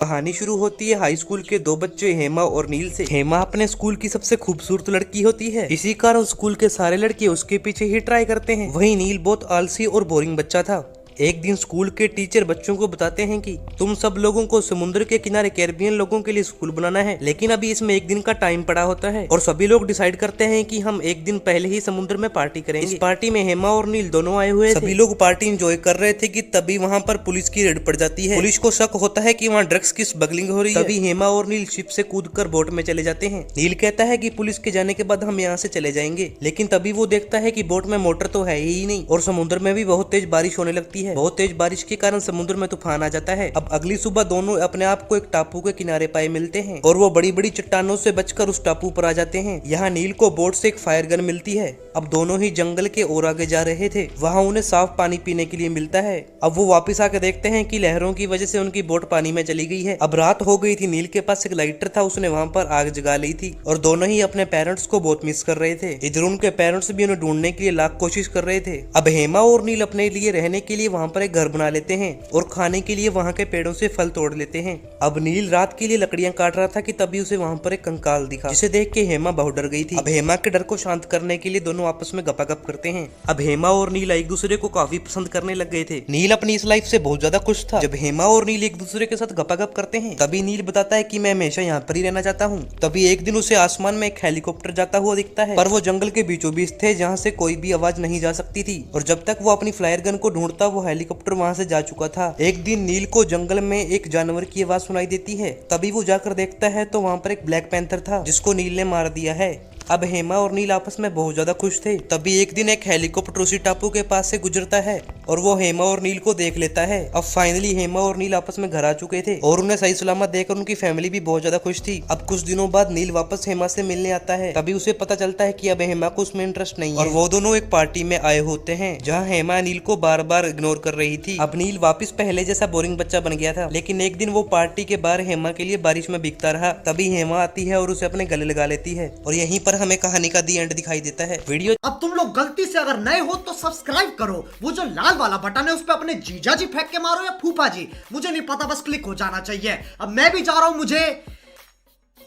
कहानी शुरू होती है हाई स्कूल के दो बच्चे हेमा और नील से। हेमा अपने स्कूल की सबसे खूबसूरत लड़की होती है, इसी कारण स्कूल के सारे लड़के उसके पीछे ही ट्राई करते हैं। वहीं नील बहुत आलसी और बोरिंग बच्चा था। एक दिन स्कूल के टीचर बच्चों को बताते हैं कि तुम सब लोगों को समुद्र के किनारे कैरिबियन लोगों के लिए स्कूल बनाना है, लेकिन अभी इसमें एक दिन का टाइम पड़ा होता है और सभी लोग डिसाइड करते हैं कि हम एक दिन पहले ही समुद्र में पार्टी करेंगे। इस पार्टी में हेमा और नील दोनों आए हुए थे। सभी लोग पार्टी एंजॉय कर रहे थे कि तभी वहाँ पर पुलिस की रेड पड़ जाती है। पुलिस को शक होता है कि वहाँ ड्रग्स की स्मगलिंग हो रही है। तभी हेमा और नील शिप से कूदकर बोट में चले जाते हैं। नील कहता है कि पुलिस के जाने के बाद हम यहाँ से चले जाएंगे, लेकिन तभी वो देखता है कि बोट में मोटर तो है ही नहीं और समुद्र में भी बहुत तेज बारिश होने लगती है। बहुत तेज बारिश के कारण समुद्र में तूफान आ जाता है। अब अगली सुबह दोनों अपने आप को एक टापू के किनारे पाए मिलते हैं और वो बड़ी बड़ी चट्टानों से बचकर उस टापू पर आ जाते हैं। यहाँ नील को बोट से एक फायर गन मिलती है। अब दोनों ही जंगल के और आगे जा रहे थे। वहाँ उन्हें साफ पानी पीने के लिए मिलता है। अब वो वापस आके देखते हैं कि लहरों की वजह से उनकी बोट पानी में चली गई है। अब रात हो गई थी। नील के पास एक लाइटर था, उसने वहाँ पर आग जगा ली थी और दोनों ही अपने पेरेंट्स को बहुत मिस कर रहे थे। इधर उनके पेरेंट्स भी उन्हें ढूंढने के लिए लाख कोशिश कर रहे थे। अब हेमा और नील अपने लिए रहने के लिए वहाँ पर एक घर बना लेते हैं और खाने के लिए वहाँ के पेड़ों से फल तोड़ लेते हैं। अब नील रात के लिए लकड़ियां काट रहा था कि तभी उसे वहाँ पर एक कंकाल दिखा, जिसे देख के हेमा बहुत डर गई थी। अब हेमा के डर को शांत करने के लिए दोनों आपस में गपागप करते हैं। अब हेमा और नील एक दूसरे को काफी पसंद करने लग गए थे। नील अपनी इस लाइफ से बहुत ज्यादा खुश था। जब हेमा और नील एक दूसरे के साथ गपागप करते हैं तभी नील बताता है कि मैं हमेशा यहाँ पर ही रहना चाहता हूँ। तभी एक दिन उसे आसमान में एक हेलीकॉप्टर जाता हुआ दिखता है, पर वो जंगल के बीचों बीच थे जहाँ से कोई भी आवाज नहीं जा सकती थी और जब तक वो अपनी फ्लायर गन को ढूंढता वो हेलीकॉप्टर वहाँ से जा चुका था। एक दिन नील को जंगल में एक जानवर की आवाज सुनाई देती है। तभी वो जाकर देखता है तो वहाँ पर एक ब्लैक पैंथर था जिसको नील ने मार दिया है। अब हेमा और नील आपस में बहुत ज्यादा खुश थे। तभी एक दिन एक हेलीकॉप्टर उसी टापू के पास से गुजरता है और वो हेमा और नील को देख लेता है। अब फाइनली हेमा और नील आपस में घर आ चुके थे और उन्हें सही सलामत देखकर उनकी फैमिली भी बहुत ज्यादा खुश थी। अब कुछ दिनों बाद नील वापस हेमा से मिलने आता है। तभी उसे पता चलता है कि अब हेमा को उसमें इंटरेस्ट नहीं है और वो दोनों एक पार्टी में आए होते हैं जहाँ हेमा नील को बार बार इग्नोर कर रही थी। अब नील वापस पहले जैसा बोरिंग बच्चा बन गया था, लेकिन एक दिन वो पार्टी के बाहर हेमा के लिए बारिश में भीगता रहा। तभी हेमा आती है और उसे अपने गले लगा लेती है और यहीं पर हमें कहानी का दी एंड दिखाई देता है। वीडियो अब तुम लोग गलती से अगर नए हो तो सब्सक्राइब करो, वो जो लाल वाला बटन है उस पे अपने जीजा जी फेंक के मारो या फूफा जी, मुझे नहीं पता, बस क्लिक हो जाना चाहिए। अब मैं भी जा रहा हूं, मुझे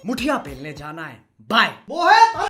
मुठिया पेलने जाना है। बाय।